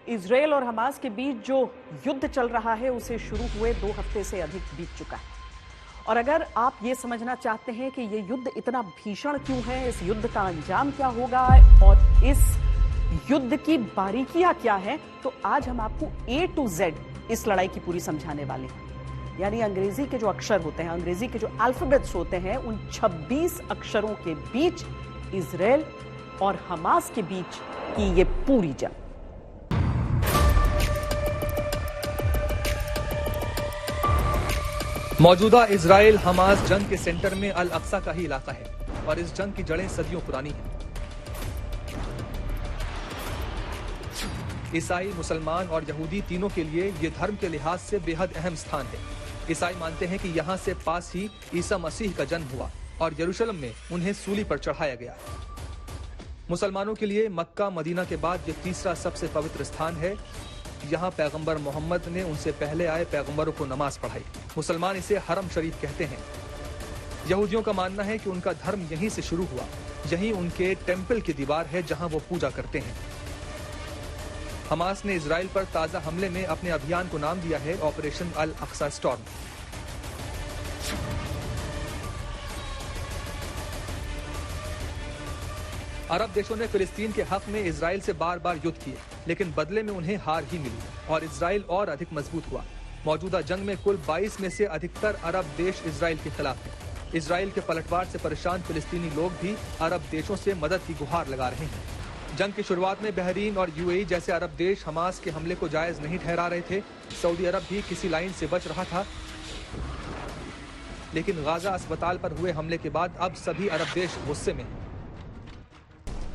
Israel और Hamas के बीच जो युद्ध चल रहा है उसे शुरू हुए 2 हफ्ते से अधिक बीत चुका है। और अगर आप ये समझना चाहते हैं कि ये युद्ध इतना भीषण क्यों है, इस युद्ध का अंजाम क्या होगा और इस युद्ध की बारीकियां क्या है, तो आज हम आपको A to Z इस लड़ाई की पूरी समझाने वाले हैं। यानी अंग्रेजी के जो अक्षर होते हैं, अंग्रेजी के जो अल्फाबेट्स होते हैं, उन 26 अक्षरों के बीच इजरायल और हमास के बीच की ये पूरी जंग। मौजूदा इजराइल हमास जंग के सेंटर में अल अक्सा का ही इलाका है और इस जंग की जड़ें सदियों पुरानी हैं। ईसाई, मुसलमान और यहूदी तीनों के लिए ये धर्म के लिहाज से बेहद अहम स्थान है। ईसाई मानते हैं कि यहाँ से पास ही ईसा मसीह का जन्म हुआ और यरूशलेम में उन्हें सूली पर चढ़ाया गया। मुसलमानों के लिए मक्का मदीना के बाद ये तीसरा सबसे पवित्र स्थान है। यहाँ पैगंबर मोहम्मद ने उनसे पहले आए पैगंबरों को नमाज पढ़ाई। मुसलमान इसे हरम शरीफ कहते हैं। यहूदियों का मानना है कि उनका धर्म यहीं से शुरू हुआ, यहीं उनके टेंपल की दीवार है जहां वो पूजा करते हैं। हमास ने इजराइल पर ताजा हमले में अपने अभियान को नाम दिया है ऑपरेशन अल अक्सा स्टॉर्म। अरब देशों ने फिलिस्तीन के हक में इजराइल से बार बार युद्ध किए, लेकिन बदले में उन्हें हार ही मिली और इजराइल और अधिक मजबूत हुआ। मौजूदा जंग में कुल 22 में से अधिकतर अरब देश इजराइल के खिलाफ हैं। इजराइल के पलटवार से परेशान फिलिस्तीनी लोग भी अरब देशों से मदद की गुहार लगा रहे हैं। जंग की शुरुआत में बहरीन और यूएई जैसे अरब देश हमास के हमले को जायज नहीं ठहरा रहे थे। सऊदी अरब भी किसी लाइन से बच रहा था, लेकिन गाजा अस्पताल पर हुए हमले के बाद अब सभी अरब देश गुस्से में हैं।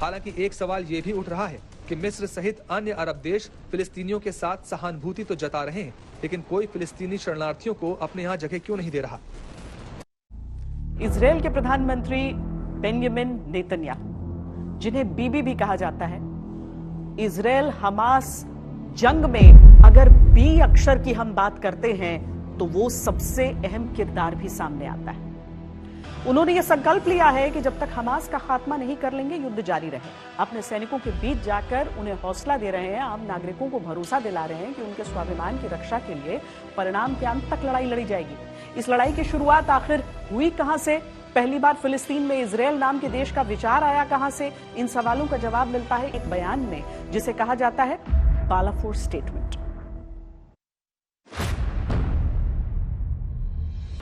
हालांकि एक सवाल ये भी उठ रहा है कि मिस्र सहित अन्य अरब देश फिलिस्तीनियों के साथ सहानुभूति तो जता रहे हैं, लेकिन कोई फिलिस्तीनी शरणार्थियों को अपने यहाँ जगह क्यों नहीं दे रहा। इजरायल के प्रधानमंत्री बेंजामिन नेतन्याहू, जिन्हें बीबी भी कहा जाता है, इजरायल हमास जंग में अगर बी अक्षर की हम बात करते हैं तो वो सबसे अहम किरदार भी सामने आता है। उन्होंने ये संकल्प लिया है कि जब तक हमास का खात्मा नहीं कर लेंगे युद्ध जारी रहे। अपने सैनिकों के बीच जाकर उन्हें हौसला दे रहे हैं, आम नागरिकों को भरोसा दिला रहे हैं कि उनके स्वाभिमान की रक्षा के लिए परिणाम के अंत तक लड़ाई लड़ी जाएगी। इस लड़ाई की शुरुआत आखिर हुई कहां से, पहली बार फिलिस्तीन में इजरायल नाम के देश का विचार आया कहां से, इन सवालों का जवाब मिलता है एक बयान में जिसे कहा जाता है बालाफोर स्टेटमेंट।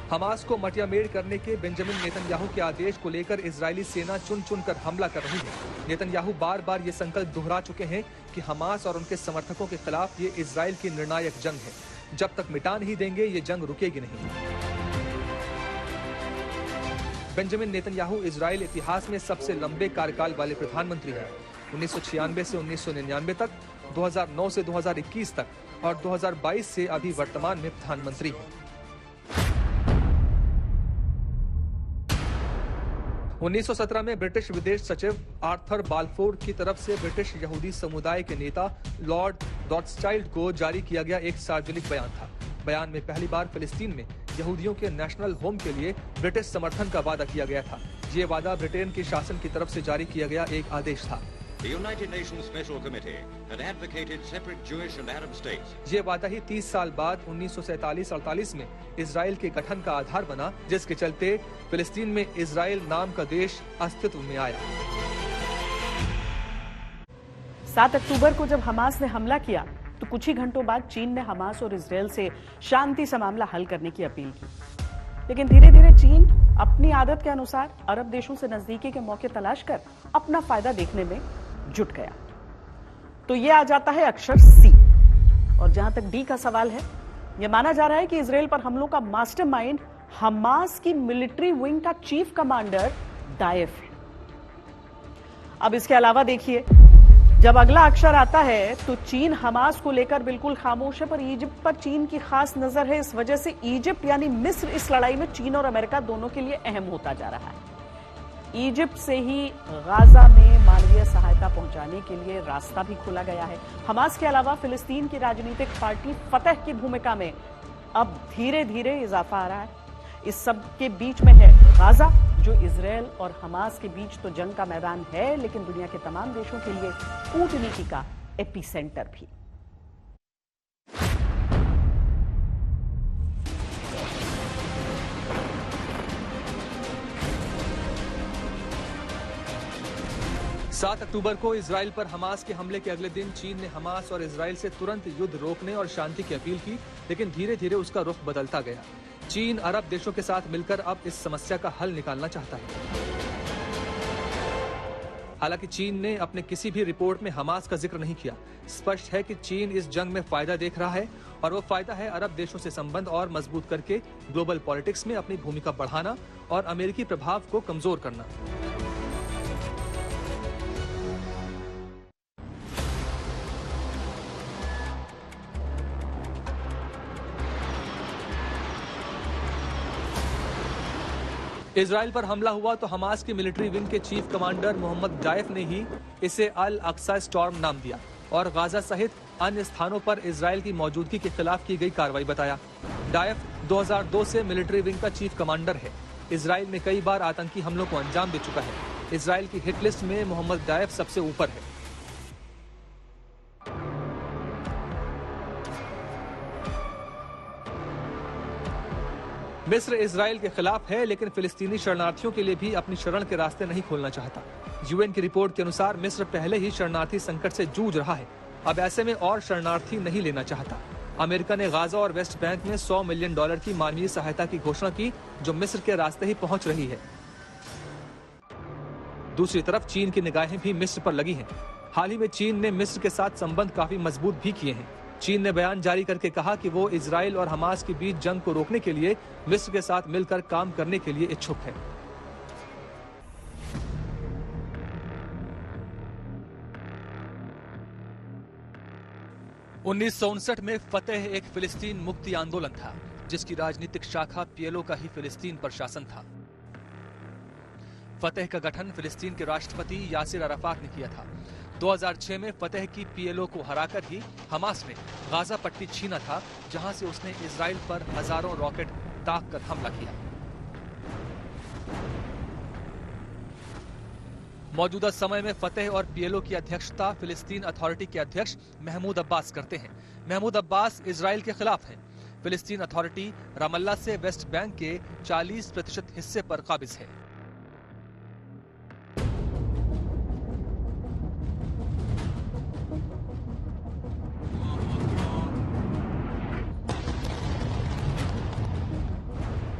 हमास को मटियामेड़ करने के बेंजामिन नेतन्याहू के आदेश को लेकर इजरायली सेना चुन चुन कर हमला कर रही है। नेतन्याहू बार बार ये संकल्प दोहरा चुके हैं कि हमास और उनके समर्थकों के खिलाफ ये इजराइल की निर्णायक जंग है। जब तक मिटा नहीं देंगे ये जंग रुकेगी नहीं। बेंजामिन नेतन्याहू इजराइल इतिहास में सबसे लंबे कार्यकाल वाले प्रधानमंत्री हैं। 1996 से 1999 तक, 2009 से 2021 तक और 2022 से अभी वर्तमान में प्रधानमंत्री हैं। 1917 में ब्रिटिश विदेश सचिव आर्थर बाल्फोर की तरफ से ब्रिटिश यहूदी समुदाय के नेता लॉर्ड रॉथस्चाइल्ड को जारी किया गया एक सार्वजनिक बयान था। बयान में पहली बार फिलिस्तीन में यहूदियों के नेशनल होम के लिए ब्रिटिश समर्थन का वादा किया गया था। ये वादा ब्रिटेन के शासन की तरफ से जारी किया गया एक आदेश था। The United Nations Special Committee had advocated separate Jewish and Arab states. ये वादा ही 30 साल बाद 1947-48 में इजराइल के गठन का आधार बना, जिसके चलते फिलिस्तीन में इजराइल नाम का देश अस्तित्व में आया। 7 अक्टूबर को जब हमास ने हमला किया तो कुछ ही घंटों बाद चीन ने हमास और इजरायल से शांति से मामला हल करने की अपील की। लेकिन धीरे धीरे चीन अपनी आदत के अनुसार अरब देशों से नजदीकी के मौके तलाश कर अपना फायदा देखने में जुट गया। तो ये आ जाता है अक्षर सी। और जहां तक डी का सवाल है, यह माना जा रहा है कि इजरायल पर हमलों का मास्टरमाइंड हमास की मिलिट्री विंग का चीफ कमांडर डायफ है। अब इसके अलावा देखिए, जब अगला अक्षर आता है तो चीन हमास को लेकर बिल्कुल खामोश है, पर इजिप्ट पर चीन की खास नजर है। इस वजह से इजिप्ट यानी मिस्र इस लड़ाई में चीन और अमेरिका दोनों के लिए अहम होता जा रहा है। इजिप्ट से ही गाजा में मानवीय सहायता पहुंचाने के लिए रास्ता भी खोला गया है। हमास के अलावा फिलिस्तीन की राजनीतिक पार्टी फतह की भूमिका में अब धीरे धीरे इजाफा आ रहा है। इस सब के बीच में है गाजा, जो इजरायल और हमास के बीच तो जंग का मैदान है, लेकिन दुनिया के तमाम देशों के लिए कूटनीति का एपिसेंटर भी। 7 अक्टूबर को इजराइल पर हमास के हमले के अगले दिन चीन ने हमास और इजराइल से तुरंत युद्ध रोकने और शांति की अपील की, लेकिन धीरे धीरे उसका रुख बदलता गया। चीन अरब देशों के साथ मिलकर अब इस समस्या का हल निकालना चाहता है। हालांकि चीन ने अपने किसी भी रिपोर्ट में हमास का जिक्र नहीं किया। स्पष्ट है कि चीन इस जंग में फायदा देख रहा है और वो फायदा है अरब देशों से संबंध और मजबूत करके ग्लोबल पॉलिटिक्स में अपनी भूमिका बढ़ाना और अमेरिकी प्रभाव को कमजोर करना। इजराइल पर हमला हुआ तो हमास की मिलिट्री विंग के चीफ कमांडर मोहम्मद डायफ ने ही इसे अल अक्सा स्टॉर्म नाम दिया और गाजा सहित अन्य स्थानों पर इजराइल की मौजूदगी के खिलाफ की गई कार्रवाई बताया। डायफ 2002 से मिलिट्री विंग का चीफ कमांडर है। इजराइल में कई बार आतंकी हमलों को अंजाम दे चुका है। इजराइल की हिट लिस्ट में मोहम्मद डायफ सबसे ऊपर है। मिस्र इजराइल के खिलाफ है, लेकिन फिलिस्तीनी शरणार्थियों के लिए भी अपनी शरण के रास्ते नहीं खोलना चाहता। यूएन की रिपोर्ट के अनुसार मिस्र पहले ही शरणार्थी संकट से जूझ रहा है। अब ऐसे में और शरणार्थी नहीं लेना चाहता। अमेरिका ने गाजा और वेस्ट बैंक में $100 मिलियन की मानवीय सहायता की घोषणा की, जो मिस्र के रास्ते ही पहुंच रही है। दूसरी तरफ चीन की निगाहें भी मिस्र पर लगी हैं। हाल ही में चीन ने मिस्र के साथ संबंध काफी मजबूत भी किए हैं। चीन ने बयान जारी करके कहा कि वो इजराइल और हमास के बीच जंग को रोकने के लिए मिस्र के साथ मिलकर काम करने के लिए इच्छुक है। $1959 में फतेह एक फिलिस्तीन मुक्ति आंदोलन था, जिसकी राजनीतिक शाखा पीएलओ का ही फिलिस्तीन पर शासन था। फतेह का गठन फिलिस्तीन के राष्ट्रपति यासिर अराफात ने किया था। 2006 में फतेह की पीएलओ को हराकर ही हमास ने गाजा पट्टी छीना था, जहां से उसने इजराइल पर हजारों रॉकेट दाग कर हमला किया। मौजूदा समय में फतेह और पीएलओ की अध्यक्षता फिलिस्तीन अथॉरिटी के अध्यक्ष महमूद अब्बास करते हैं। महमूद अब्बास इजराइल के खिलाफ हैं। फिलिस्तीन अथॉरिटी रामल्ला से वेस्ट बैंक के 40% हिस्से पर काबिज है।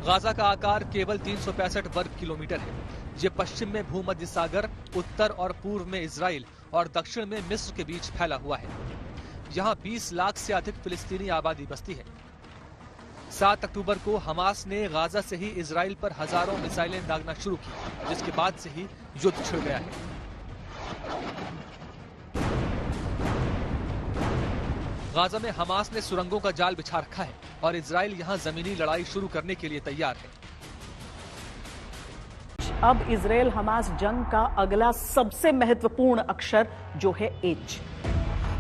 गाजा का आकार केवल 365 वर्ग किलोमीटर है। ये पश्चिम में भूमध्य सागर, उत्तर और पूर्व में इजराइल और दक्षिण में मिस्र के बीच फैला हुआ है। यहाँ 20 लाख से अधिक फिलिस्तीनी आबादी बसती है। 7 अक्टूबर को हमास ने गाजा से ही इजराइल पर हजारों मिसाइलें दागना शुरू की, जिसके बाद से ही युद्ध छिड़ गया है। गाजा में हमास ने सुरंगों का जाल बिछा रखा है और इजराइल यहां जमीनी लड़ाई शुरू करने के लिए तैयार है। अब इजराइल हमास जंग का अगला सबसे महत्वपूर्ण अक्षर जो है एच।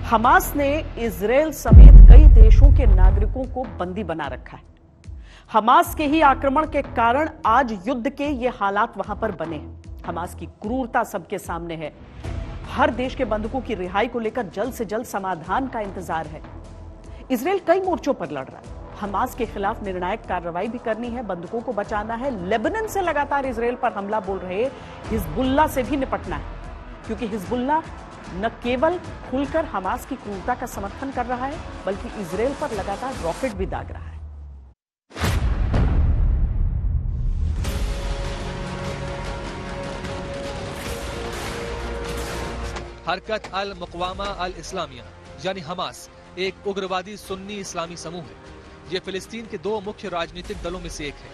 हमास ने इजराइल समेत कई देशों के नागरिकों को बंदी बना रखा है। हमास के ही आक्रमण के कारण आज युद्ध के ये हालात वहां पर बने हैं। हमास की क्रूरता सबके सामने है। हर देश के बंधकों की रिहाई को लेकर जल्द से जल्द समाधान का इंतजार है। इजराइल कई मोर्चों पर लड़ रहा है। हमास के खिलाफ निर्णायक कार्रवाई भी करनी है, बंधकों को बचाना है। लेबनान से लगातार इजराइल पर हमला बोल रहे हिजबुल्लाह से भी निपटना है, क्योंकि हिजबुल्लाह न केवल खुलकर हमास की क्रूरता का समर्थन कर रहा है, बल्कि इजराइल पर लगातार रॉकेट भी दाग रहा है। हरकत अल मुक़वामा अल इस्लामिया यानी हमास एक उग्रवादी सुन्नी इस्लामी समूह है। यह फिलिस्तीन के 2 मुख्य राजनीतिक दलों में से एक है।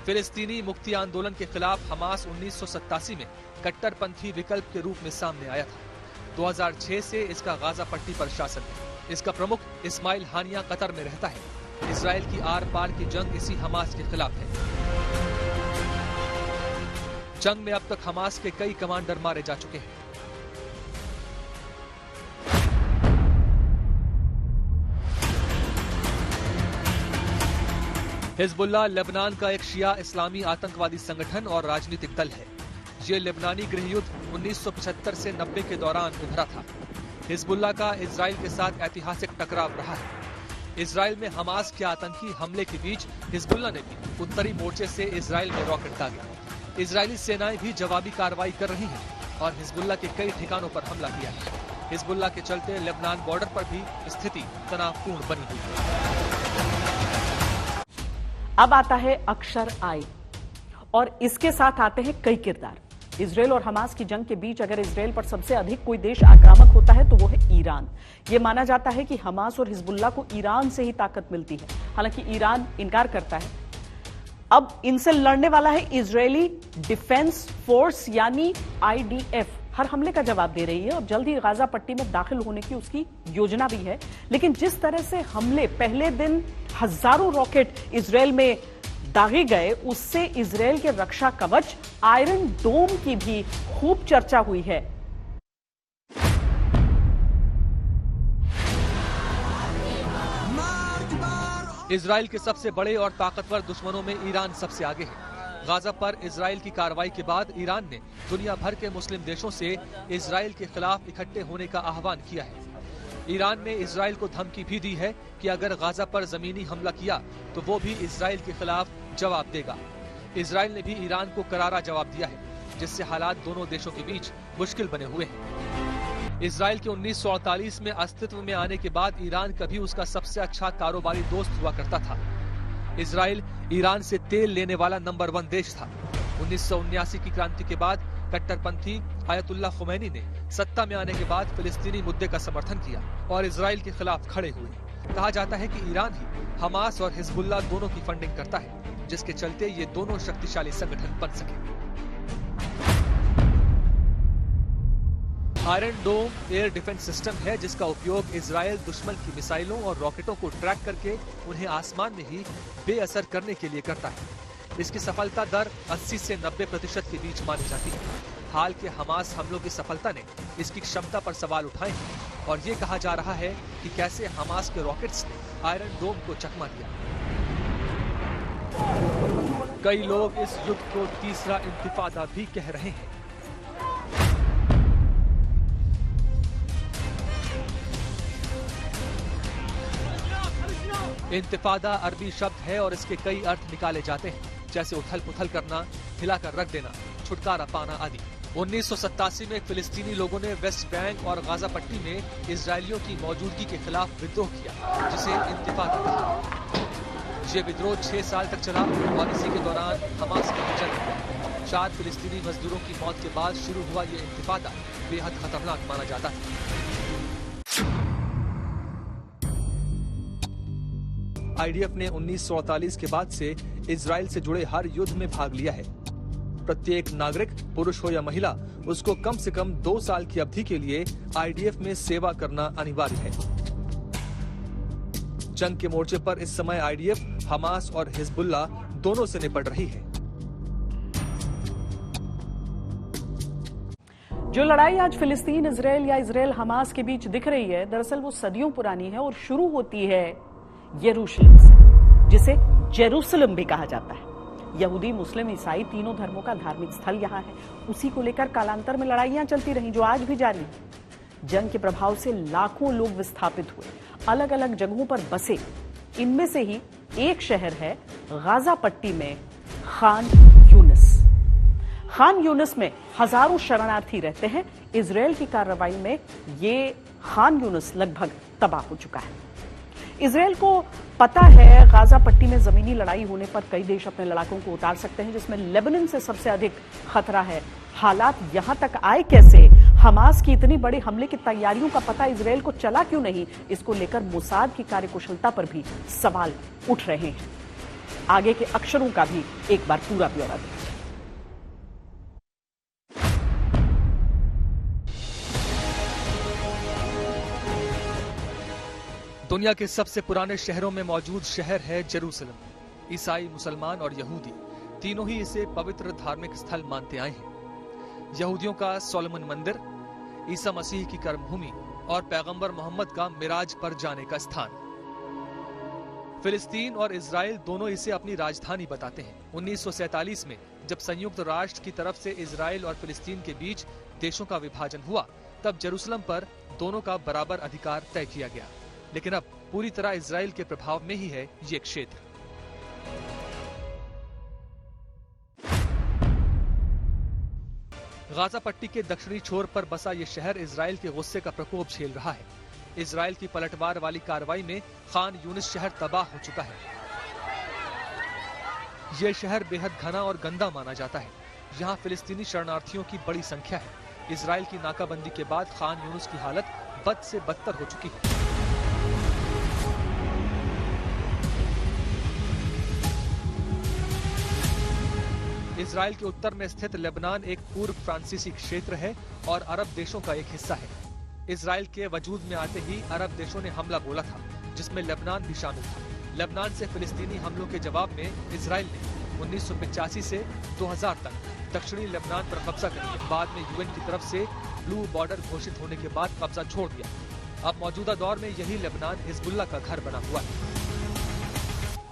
फिलिस्तीनी मुक्ति आंदोलन के खिलाफ हमास 1987 में कट्टरपंथी विकल्प के रूप में सामने आया था। 2006 से इसका गाजा पट्टी पर शासन है। इसका प्रमुख इस्माइल हानिया कतर में रहता है। इजराइल की आर पार की जंग इसी हमास के खिलाफ है। जंग में अब तक हमास के कई कमांडर मारे जा चुके हैं। हिजबुल्लाह लेबनान का एक शिया इस्लामी आतंकवादी संगठन और राजनीतिक दल है। ये लेबनानी गृहयुद्ध 1975 से 90 के दौरान उभरा था। हिजबुल्लाह का इजराइल के साथ ऐतिहासिक टकराव रहा है। इजराइल में हमास के आतंकी हमले के बीच हिजबुल्लाह ने भी उत्तरी मोर्चे से इजराइल में रॉकेट दागे। इजरायली सेनाएं भी जवाबी कार्रवाई कर रही हैं और हिजबुल्लाह के कई ठिकानों पर हमला किया है। हिजबुल्लाह के चलते लेबनान बॉर्डर पर भी स्थिति तनावपूर्ण बनी हुई है। अब आता है अक्षर आई और इसके साथ आते हैं कई किरदार। इजरायल और हमास की जंग के बीच अगर इजरायल पर सबसे अधिक कोई देश आक्रामक होता है तो वो है ईरान। ये माना जाता है कि हमास और हिजबुल्लाह को ईरान से ही ताकत मिलती है, हालांकि ईरान इनकार करता है। अब इनसे लड़ने वाला है इजरायली डिफेंस फोर्स यानी IDF। हर हमले का जवाब दे रही है और जल्द ही गाजा पट्टी में दाखिल होने की उसकी योजना भी है। लेकिन जिस तरह से हमले पहले दिन हजारों रॉकेट इजरायल में दागे गए, उससे इजरायल के रक्षा कवच आयरन डोम की भी खूब चर्चा हुई है। इजरायल के सबसे बड़े और ताकतवर दुश्मनों में ईरान सबसे आगे है। गाजा पर इजरायल की कार्रवाई के बाद ईरान ने दुनिया भर के मुस्लिम देशों से इजरायल के खिलाफ इकट्ठे होने का आह्वान किया है। ईरान ने इजरायल को धमकी भी दी है कि अगर गाजा पर जमीनी हमला किया तो वो भी इजरायल के खिलाफ जवाब देगा। इजरायल ने भी ईरान को करारा जवाब दिया है, जिससे हालात दोनों देशों के बीच मुश्किल बने हुए हैं। इजरायल के 1948 में अस्तित्व में आने के बाद ईरान कभी उसका सबसे अच्छा कारोबारी दोस्त हुआ करता था। इजरायल ईरान से तेल लेने वाला नंबर 1 देश था। 1979 की क्रांति के बाद कट्टरपंथी आयतुल्लाह खुमैनी ने सत्ता में आने के बाद फिलिस्तीनी मुद्दे का समर्थन किया और इजरायल के खिलाफ खड़े हुए। कहा जाता है कि ईरान ही हमास और हिजबुल्लाह दोनों की फंडिंग करता है, जिसके चलते ये दोनों शक्तिशाली संगठन बन सके। आयरन डोम एयर डिफेंस सिस्टम है जिसका उपयोग इजरायल दुश्मन की मिसाइलों और रॉकेटों को ट्रैक करके उन्हें आसमान में ही बेअसर करने के लिए करता है। इसकी सफलता दर 80 से 90% के बीच मानी जाती है। हाल के हमास हमलों की सफलता ने इसकी क्षमता पर सवाल उठाए हैं और ये कहा जा रहा है कि कैसे हमास के रॉकेट्स ने आयरन डोम को चकमा दिया। कई लोग इस युद्ध को तीसरा इंतिफादा भी कह रहे हैं। इंतिफादा अरबी शब्द है और इसके कई अर्थ निकाले जाते हैं, जैसे उथल पुथल करना, हिलाकर रख देना, छुटकारा पाना आदि। 1987 में फिलिस्तीनी लोगों ने वेस्ट बैंक और गाजा पट्टी में इजरायलियों की मौजूदगी के खिलाफ विद्रोह किया, जिसे इंतिफादा कहा। ये विद्रोह 6 साल तक चला और इसी के दौरान हमास का जन्म हुआ। 4 फिलिस्तीनी मजदूरों की मौत के बाद शुरू हुआ ये इंतिफादा बेहद खतरनाक माना जाता है। IDF ने 1948 के बाद से इजराइल से जुड़े हर युद्ध में भाग लिया है। प्रत्येक नागरिक, पुरुष हो या महिला, उसको कम से कम 2 साल की अवधि के लिए IDF में सेवा करना अनिवार्य है। जंग के मोर्चे पर इस समय IDF हमास और हिजबुल्लाह दोनों से निपट रही है। जो लड़ाई आज फिलिस्तीन इजरायल या इजरायल हमास के बीच दिख रही है, दरअसल वो सदियों पुरानी है और शुरू होती है यरूशलेम से, जिसे जेरूसलम भी कहा जाता है। यहूदी, मुस्लिम, ईसाई तीनों धर्मों का धार्मिक स्थल यहाँ है। उसी को लेकर कालांतर में लड़ाइयां चलती रहीं, जो आज भी जारी है। जंग के प्रभाव से लाखों लोग विस्थापित हुए, अलग अलग जगहों पर बसे। इनमें से ही एक शहर है गाजा पट्टी में खान यूनिस। खान यूनिस में हजारों शरणार्थी रहते हैं। इजरायल की कार्रवाई में ये खान यूनिस लगभग तबाह हो चुका है। इजरायल को पता है गाजा पट्टी में जमीनी लड़ाई होने पर कई देश अपने लड़ाकों को उतार सकते हैं, जिसमें लेबनान से सबसे अधिक खतरा है। हालात यहां तक आए कैसे? हमास की इतनी बड़ी हमले की तैयारियों का पता इजरायल को चला क्यों नहीं? इसको लेकर मोसाद की कार्यकुशलता पर भी सवाल उठ रहे हैं। आगे के अक्षरों का भी एक बार पूरा ब्यौरा दें। दुनिया के सबसे पुराने शहरों में मौजूद शहर है जेरूसलम। ईसाई, मुसलमान और यहूदी तीनों ही इसे पवित्र धार्मिक स्थल मानते आए हैं। यहूदियों का सोलोमन मंदिर, ईसा मसीह की कर्मभूमि और पैगंबर मोहम्मद का मिराज पर जाने का स्थान। फिलिस्तीन और इजराइल दोनों इसे अपनी राजधानी बताते हैं। 1947 में जब संयुक्त राष्ट्र की तरफ से इजराइल और फिलिस्तीन के बीच देशों का विभाजन हुआ, तब जेरूसलम पर दोनों का बराबर अधिकार तय किया गया। लेकिन अब पूरी तरह इजराइल के प्रभाव में ही है ये क्षेत्र। गाजा पट्टी के दक्षिणी छोर पर बसा ये शहर इजराइल के गुस्से का प्रकोप झेल रहा है। इजराइल की पलटवार वाली कार्रवाई में खान यूनिस शहर तबाह हो चुका है। यह शहर बेहद घना और गंदा माना जाता है। यहाँ फिलिस्तीनी शरणार्थियों की बड़ी संख्या है। इजराइल की नाकाबंदी के बाद खान यूनिस की हालत बद से बदतर हो चुकी है। इजराइल के उत्तर में स्थित लेबनान एक पूर्व फ्रांसीसी क्षेत्र है और अरब देशों का एक हिस्सा है। इजराइल के वजूद में आते ही अरब देशों ने हमला बोला था, जिसमें लेबनान भी शामिल था। लेबनान से फिलिस्तीनी हमलों के जवाब में इजराइल ने 1985 से 2000 तक दक्षिणी लेबनान पर कब्जा कर लिया। बाद में यूएन की तरफ से ब्लू बॉर्डर घोषित होने के बाद कब्जा छोड़ दिया। अब मौजूदा दौर में यही लेबनान हिजबुल्लाह का घर बना हुआ है।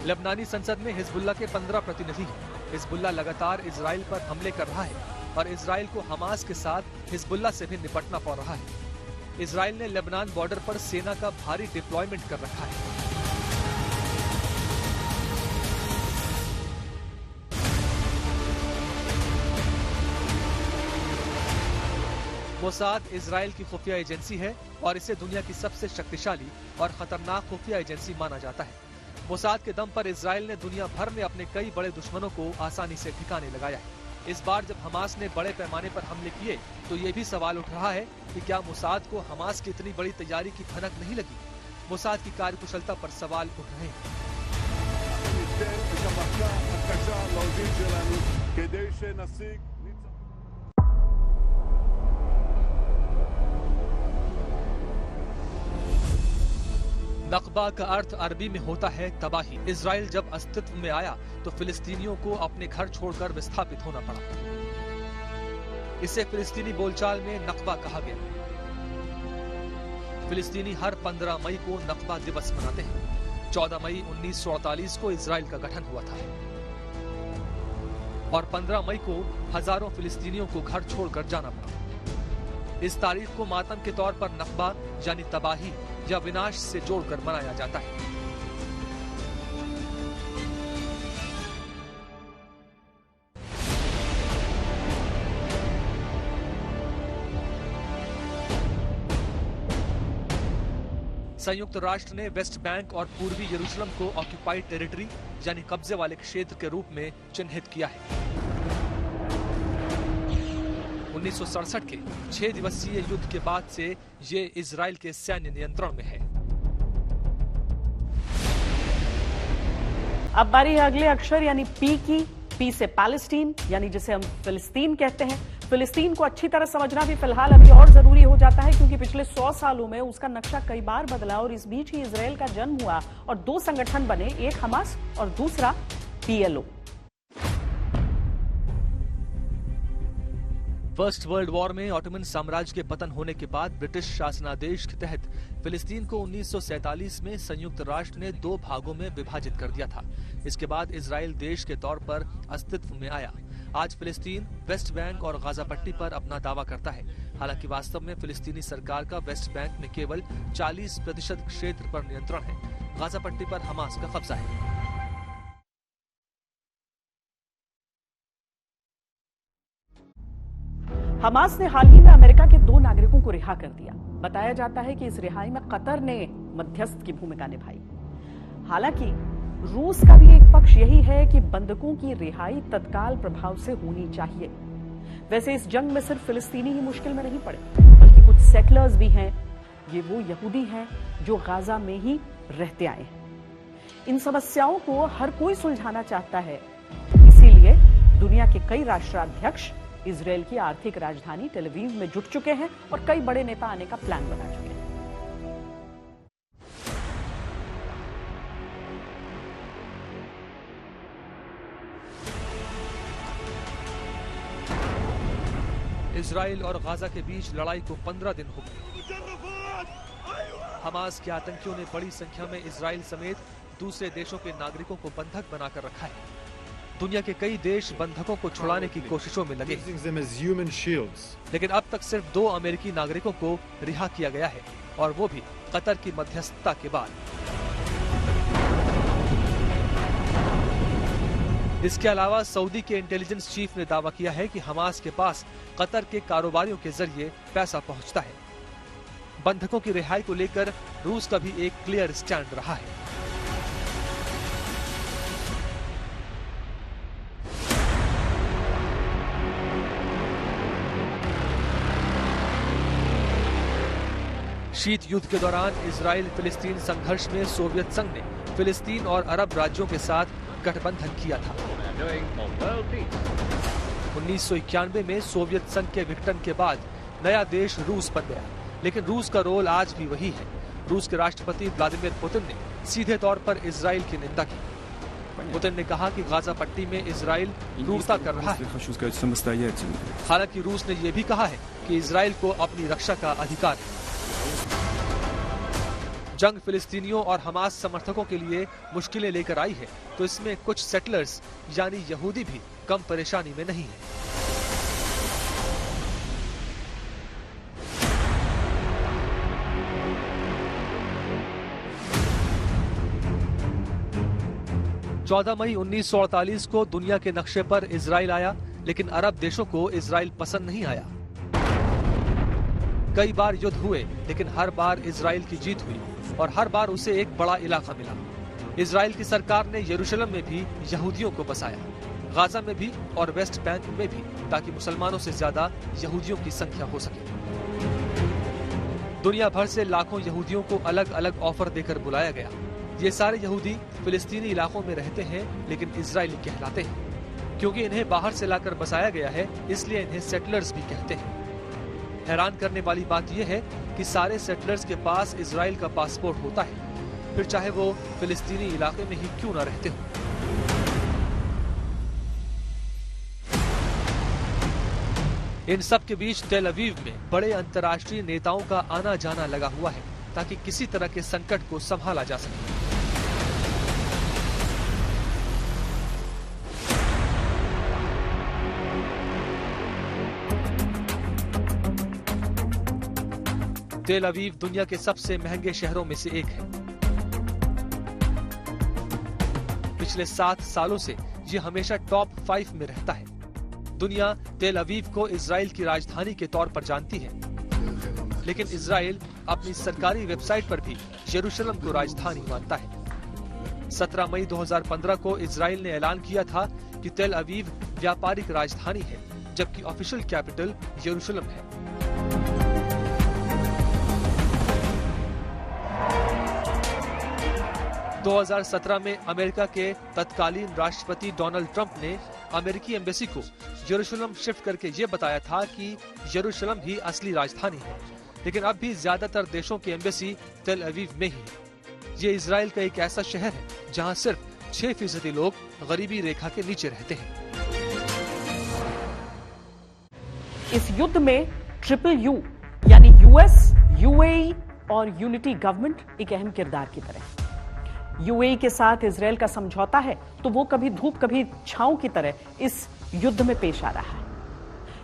लेबनानी संसद में हिजबुल्लाह के 15 प्रतिनिधि हैं। हिजबुल्लाह लगातार इजराइल पर हमले कर रहा है और इजराइल को हमास के साथ हिजबुल्लाह से भी निपटना पड़ रहा है। इजराइल ने लेबनान बॉर्डर पर सेना का भारी डिप्लॉयमेंट कर रखा है। मोसाद इजराइल की खुफिया एजेंसी है और इसे दुनिया की सबसे शक्तिशाली और खतरनाक खुफिया एजेंसी माना जाता है। मोसाद के दम पर इजराइल ने दुनिया भर में अपने कई बड़े दुश्मनों को आसानी से ठिकाने लगाया है। इस बार जब हमास ने बड़े पैमाने पर हमले किए तो ये भी सवाल उठ रहा है कि क्या मोसाद को हमास की इतनी बड़ी तैयारी की भनक नहीं लगी। मोसाद की कार्यकुशलता पर सवाल उठ रहे हैं। नकबा का अर्थ अरबी में होता है तबाही। इजराइल जब अस्तित्व में आया तो फिलिस्तीनियों को अपने घर छोड़कर विस्थापित होना पड़ा। इसे फिलिस्तीनी बोलचाल में नकबा कहा गया। फिलिस्तीनी हर 15 मई को नकबा दिवस मनाते हैं। 14 मई 1948 को इजराइल का गठन हुआ था और 15 मई को हजारों फिलिस्तीनियों को घर छोड़कर जाना पड़ा। इस तारीख को मातम के तौर पर नकबा यानी तबाही या विनाश से जोड़कर मनाया जाता है। संयुक्त राष्ट्र ने वेस्ट बैंक और पूर्वी यरूशलेम को ऑक्यूपाइड टेरिटरी यानी कब्जे वाले क्षेत्र के रूप में चिन्हित किया है। 1967 के 6 दिवसीय युद्ध के बाद से ये इजराइल के सैन्य नियंत्रण में है। अब बारी है अगले अक्षर यानी पी की। पी से पैलेस्टीन यानी जिसे हम फिलिस्तीन कहते हैं। फिलिस्तीन को अच्छी तरह समझना भी फिलहाल अभी और जरूरी हो जाता है क्योंकि पिछले 100 सालों में उसका नक्शा कई बार बदला और इस बीच ही इजराइल का जन्म हुआ और 2 संगठन बने, एक हमास और दूसरा PLO। फर्स्ट वर्ल्ड वॉर में ऑटोमन साम्राज्य के पतन होने के बाद ब्रिटिश शासनादेश के तहत फिलिस्तीन को 1947 में संयुक्त राष्ट्र ने 2 भागों में विभाजित कर दिया था। इसके बाद इजराइल देश के तौर पर अस्तित्व में आया। आज फिलिस्तीन वेस्ट बैंक और गाजा पट्टी पर अपना दावा करता है। हालांकि वास्तव में फिलिस्तीनी सरकार का वेस्ट बैंक में केवल 40% क्षेत्र पर नियंत्रण है। गाजा पट्टी पर हमास का कब्जा है। हमास ने हाल ही में अमेरिका के 2 नागरिकों को रिहा कर दिया। बताया जाता है कि इस रिहाई में कतर ने मध्यस्थ की भूमिका निभाई। हालांकि रूस का भी एक पक्ष यही है कि बंधकों की रिहाई तत्काल प्रभाव से होनी चाहिए। वैसे इस जंग में सिर्फ फिलिस्तीनी ही मुश्किल में नहीं पड़े, बल्कि कुछ सेटलर्स भी हैं। ये वो यहूदी हैं जो गाजा में ही रहते आए हैं। इन समस्याओं को हर कोई सुलझाना चाहता है। इसीलिए दुनिया के कई राष्ट्राध्यक्ष इजराइल की आर्थिक राजधानी टेल अवीव में जुट चुके हैं और कई बड़े नेता आने का प्लान बना चुके हैं। इजराइल और गाजा के बीच लड़ाई को 15 दिन हो गए। हमास के आतंकियों ने बड़ी संख्या में इजराइल समेत दूसरे देशों के नागरिकों को बंधक बनाकर रखा है। दुनिया के कई देश बंधकों को छुड़ाने की कोशिशों में लगे, लेकिन अब तक सिर्फ 2 अमेरिकी नागरिकों को रिहा किया गया है और वो भी कतर की मध्यस्थता के बाद। इसके अलावा सऊदी के इंटेलिजेंस चीफ ने दावा किया है कि हमास के पास कतर के कारोबारियों के जरिए पैसा पहुंचता है। बंधकों की रिहाई को लेकर रूस का भी एक क्लियर स्टैंड रहा है। शीत युद्ध के दौरान इजराइल फिलिस्तीन संघर्ष में सोवियत संघ ने फिलिस्तीन और अरब राज्यों के साथ गठबंधन किया था। 1991 में सोवियत संघ के विघटन के बाद नया देश रूस बन गया, लेकिन रूस का रोल आज भी वही है। रूस के राष्ट्रपति व्लादिमीर पुतिन ने सीधे तौर पर इजराइल की निंदा की। पुतिन ने कहा कि गाजा पट्टी में इजराइल क्रूरता कर रहा है। हालांकि रूस ने यह भी कहा है कि इजराइल को अपनी रक्षा का अधिकार है। जंग फिलिस्तीनियों और हमास समर्थकों के लिए मुश्किलें लेकर आई है, तो इसमें कुछ सेटलर्स यानी यहूदी भी कम परेशानी में नहीं है। चौदह मई 1948 को दुनिया के नक्शे पर इजराइल आया, लेकिन अरब देशों को इजराइल पसंद नहीं आया। कई बार युद्ध हुए, लेकिन हर बार इजराइल की जीत हुई और हर बार उसे एक बड़ा इलाका मिला। इजराइल की सरकार ने यरूशलेम में भी यहूदियों को बसाया, गाजा में भी और वेस्ट बैंक में भी, ताकि मुसलमानों से ज्यादा यहूदियों की संख्या हो सके। दुनिया भर से लाखों यहूदियों को अलग अलग ऑफर देकर बुलाया गया। ये सारे यहूदी फिलिस्तीनी इलाकों में रहते हैं, लेकिन इजरायली कहलाते हैं। क्योंकि इन्हें बाहर से लाकर बसाया गया है, इसलिए इन्हें सेटलर्स भी कहते हैं। हैरान करने वाली बात यह है कि सारे सेटलर्स के पास इजराइल का पासपोर्ट होता है, फिर चाहे वो फिलिस्तीनी इलाके में ही क्यों न रहते हो। इन सब के बीच तेल अवीव में बड़े अंतर्राष्ट्रीय नेताओं का आना जाना लगा हुआ है, ताकि किसी तरह के संकट को संभाला जा सके। तेल अवीव दुनिया के सबसे महंगे शहरों में से एक है। पिछले 7 सालों से ये हमेशा टॉप 5 में रहता है। दुनिया तेल अवीव को इजराइल की राजधानी के तौर पर जानती है, लेकिन इजराइल अपनी सरकारी वेबसाइट पर भी यरूशलेम को राजधानी मानता है। 17 मई 2015 को इजराइल ने ऐलान किया था कि तेल अवीव व्यापारिक राजधानी है, जबकि ऑफिशियल कैपिटल यरूशलेम है। दो 2017 में अमेरिका के तत्कालीन राष्ट्रपति डोनाल्ड ट्रंप ने अमेरिकी एम्बेसी को यरूशलेम शिफ्ट करके ये बताया था कि यरूशलेम ही असली राजधानी है, लेकिन अब भी ज्यादातर देशों की एम्बेसी तेल अवीव में ही है। ये इजराइल का एक ऐसा शहर है जहां सिर्फ 6% लोग गरीबी रेखा के नीचे रहते हैं। इस युद्ध में ट्रिपल यू यानी यूएस, यूएई और यूनिटी गवर्नमेंट एक अहम किरदार की तरह है। यूएई के साथ इजराइल का समझौता है, तो वो कभी धूप कभी छांव की तरह इस युद्ध में पेश आ रहा है।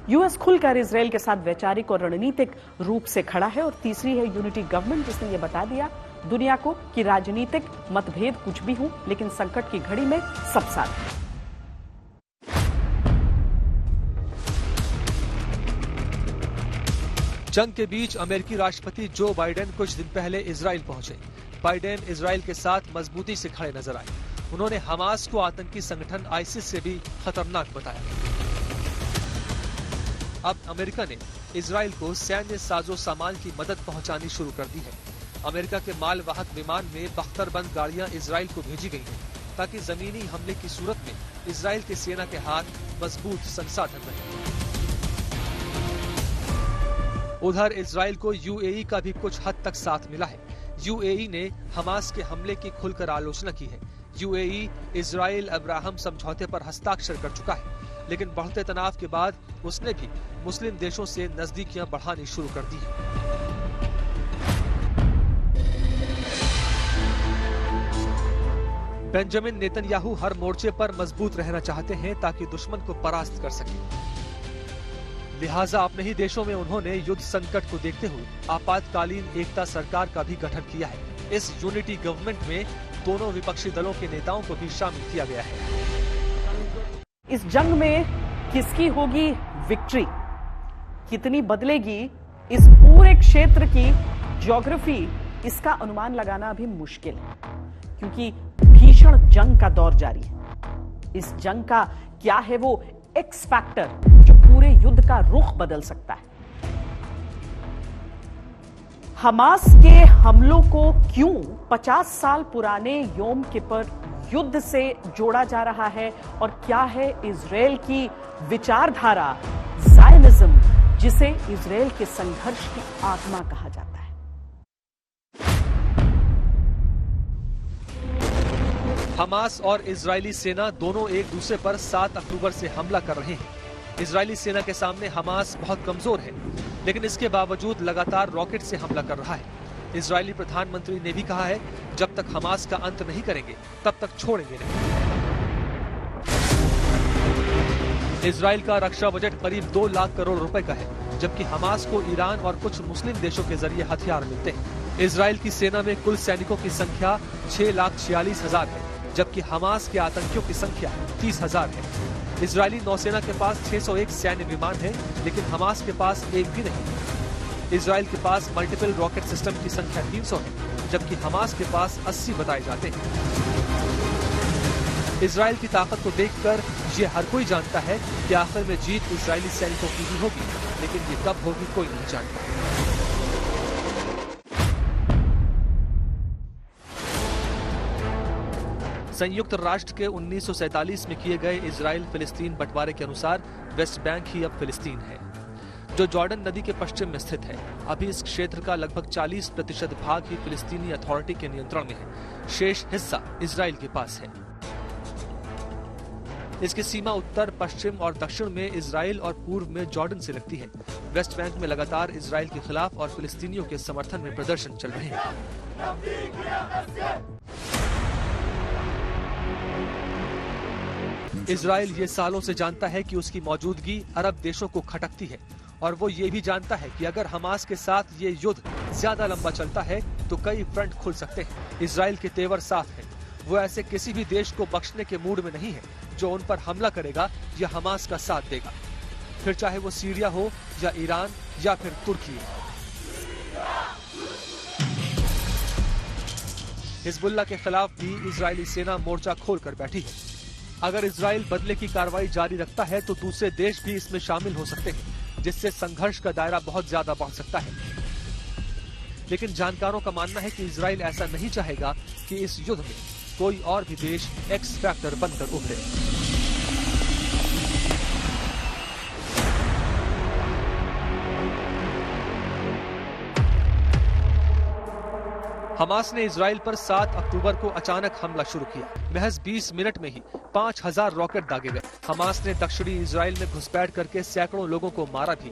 यूएस खुलकर इजराइल के साथ वैचारिक और रणनीतिक रूप से खड़ा है, और तीसरी है यूनिटी गवर्नमेंट, जिसने ये बता दिया दुनिया को कि राजनीतिक मतभेद कुछ भी हो, लेकिन संकट की घड़ी में सब साथ हैं। जंग के बीच अमेरिकी राष्ट्रपति जो बाइडेन कुछ दिन पहले इजराइल पहुंचे। बाइडेन इजराइल के साथ मजबूती से खड़े नजर आए। उन्होंने हमास को आतंकी संगठन आईसिस से भी खतरनाक बताया। अब अमेरिका ने इजराइल को सैन्य साजो सामान की मदद पहुंचानी शुरू कर दी है। अमेरिका के मालवाहक विमान में बख्तरबंद गाड़ियां इजराइल को भेजी गई हैं, ताकि जमीनी हमले की सूरत में इजराइल की सेना के हाथ मजबूत संसाधन रहे। उधर इजराइल को यूएई का भी कुछ हद तक साथ मिला है। यूएई ने हमास के हमले की खुलकर आलोचना की है। यूएई इजराइल अब्राहम समझौते पर हस्ताक्षर कर चुका है, लेकिन बढ़ते तनाव के बाद उसने भी मुस्लिम देशों से नजदीकियां बढ़ानी शुरू कर दी है। बेंजामिन नेतन्याहू हर मोर्चे पर मजबूत रहना चाहते हैं, ताकि दुश्मन को परास्त कर सके। लिहाजा अपने ही देशों में उन्होंने युद्ध संकट को देखते हुए आपातकालीन एकता सरकार का भी गठन किया है। इस यूनिटी गवर्नमेंट में दोनों विपक्षी दलों के नेताओं को भी शामिल किया गया है। इस जंग में किसकी होगी विक्ट्री, कितनी बदलेगी इस पूरे क्षेत्र की ज्योग्राफी, इसका अनुमान लगाना अभी मुश्किल है, क्योंकि भीषण जंग का दौर जारी है। इस जंग का क्या है वो एक्स फैक्टर जो पूरे युद्ध का रुख बदल सकता है? हमास के हमलों को क्यों 50 साल पुराने योम किपर युद्ध से जोड़ा जा रहा है, और क्या है इजराइल की विचारधारा ज़ायनिज्म, जिसे इजराइल के संघर्ष की आत्मा कहा जाता है? हमास और इजरायली सेना दोनों एक दूसरे पर 7 अक्टूबर से हमला कर रहे हैं। इजरायली सेना के सामने हमास बहुत कमजोर है, लेकिन इसके बावजूद लगातार रॉकेट से हमला कर रहा है। इजरायली प्रधानमंत्री ने भी कहा है, जब तक हमास का अंत नहीं करेंगे तब तक छोड़ेंगे नहीं। इजराइल का रक्षा बजट करीब 2 लाख करोड़ रुपए का है, जबकि हमास को ईरान और कुछ मुस्लिम देशों के जरिए हथियार मिलते हैं। इजराइल की सेना में कुल सैनिकों की संख्या 6,46,000 है, जबकि हमास के आतंकियों की संख्या 30,000 है। इजरायली नौसेना के पास 601 सैन्य विमान है, लेकिन हमास के पास एक भी नहीं। इजराइल के पास मल्टीपल रॉकेट सिस्टम की संख्या 300 है, जबकि हमास के पास 80 बताए जाते हैं। इजराइल की ताकत को देखकर ये हर कोई जानता है कि आखिर में जीत इजरायली सैनिकों की ही होगी, लेकिन ये कब होगी कोई नहीं जानता। संयुक्त राष्ट्र के 1947 में किए गए इजराइल फिलिस्तीन बंटवारे के अनुसार वेस्ट बैंक ही अब फिलिस्तीन है, जो जॉर्डन नदी के पश्चिम में स्थित है। अभी इस क्षेत्र का लगभग 40% भाग ही फिलिस्तीनी अथॉरिटी के नियंत्रण में है, शेष हिस्सा इजराइल के पास है। इसकी सीमा उत्तर, पश्चिम और दक्षिण में इजराइल और पूर्व में जॉर्डन से लगती है। वेस्ट बैंक में लगातार इजराइल के खिलाफ और फिलिस्तीनियों के समर्थन में प्रदर्शन चल रहे हैं। इजराइल ये सालों से जानता है कि उसकी मौजूदगी अरब देशों को खटकती है, और वो ये भी जानता है कि अगर हमास के साथ ये युद्ध ज्यादा लंबा चलता है तो कई फ्रंट खुल सकते हैं। इजराइल के तेवर साफ है, वो ऐसे किसी भी देश को बख्शने के मूड में नहीं है जो उन पर हमला करेगा या हमास का साथ देगा, फिर चाहे वो सीरिया हो या ईरान या फिर तुर्की। हिजबुल्लाह के खिलाफ भी इजरायली सेना मोर्चा खोलकर बैठी है। अगर इजराइल बदले की कार्रवाई जारी रखता है तो दूसरे देश भी इसमें शामिल हो सकते हैं, जिससे संघर्ष का दायरा बहुत ज्यादा बढ़ सकता है। लेकिन जानकारों का मानना है कि इजराइल ऐसा नहीं चाहेगा कि इस युद्ध में कोई और भी देश एक्स फैक्टर बनकर उभरे। हमास ने इजराइल पर 7 अक्टूबर को अचानक हमला शुरू किया। महज 20 मिनट में ही 5,000 रॉकेट दागे गए। हमास ने दक्षिणी इजराइल में घुसपैठ करके सैकड़ों लोगों को मारा भी।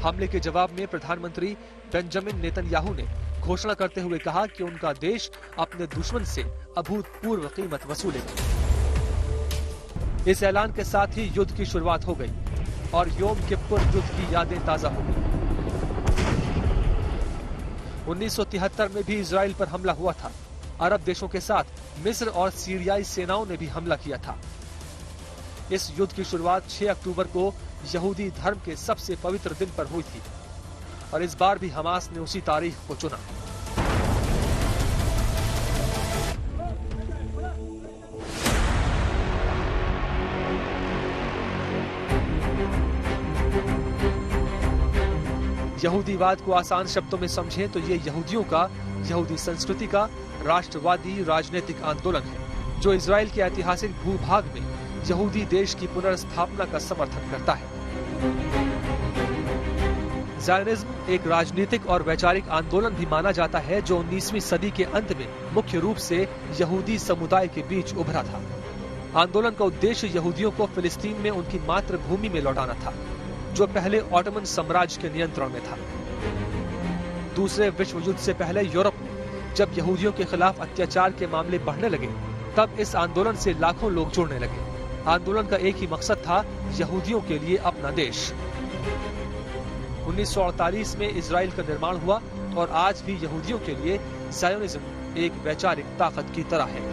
हमले के जवाब में प्रधानमंत्री बेंजामिन नेतन्याहू ने घोषणा करते हुए कहा कि उनका देश अपने दुश्मन से अभूतपूर्व कीमत वसूलेगा। इस ऐलान के साथ ही युद्ध की शुरुआत हो गई और योम किप्पुर युद्ध की यादें ताजा हो गई। 1973 में भी इजराइल पर हमला हुआ था। अरब देशों के साथ मिस्र और सीरियाई सेनाओं ने भी हमला किया था। इस युद्ध की शुरुआत 6 अक्टूबर को यहूदी धर्म के सबसे पवित्र दिन पर हुई थी, और इस बार भी हमास ने उसी तारीख को चुना। यहूदीवाद को आसान शब्दों में समझें तो ये यहूदियों का, यहूदी संस्कृति का राष्ट्रवादी राजनीतिक आंदोलन है, जो इजराइल के ऐतिहासिक भूभाग में यहूदी देश की पुनर्स्थापना का समर्थन करता है। ज़ायनिज्म एक राजनीतिक और वैचारिक आंदोलन भी माना जाता है, जो 19वीं सदी के अंत में मुख्य रूप से यहूदी समुदाय के बीच उभरा था। आंदोलन का उद्देश्य यहूदियों को फिलिस्तीन में उनकी मातृभूमि में लौटाना था, जो पहले ऑटोमन साम्राज्य के नियंत्रण में था। दूसरे विश्व युद्ध से पहले यूरोप में जब यहूदियों के खिलाफ अत्याचार के मामले बढ़ने लगे, तब इस आंदोलन से लाखों लोग जुड़ने लगे। आंदोलन का एक ही मकसद था, यहूदियों के लिए अपना देश। 1948 में इजराइल का निर्माण हुआ, और आज भी यहूदियों के लिए ज़ायोनिज्म एक वैचारिक ताकत की तरह है।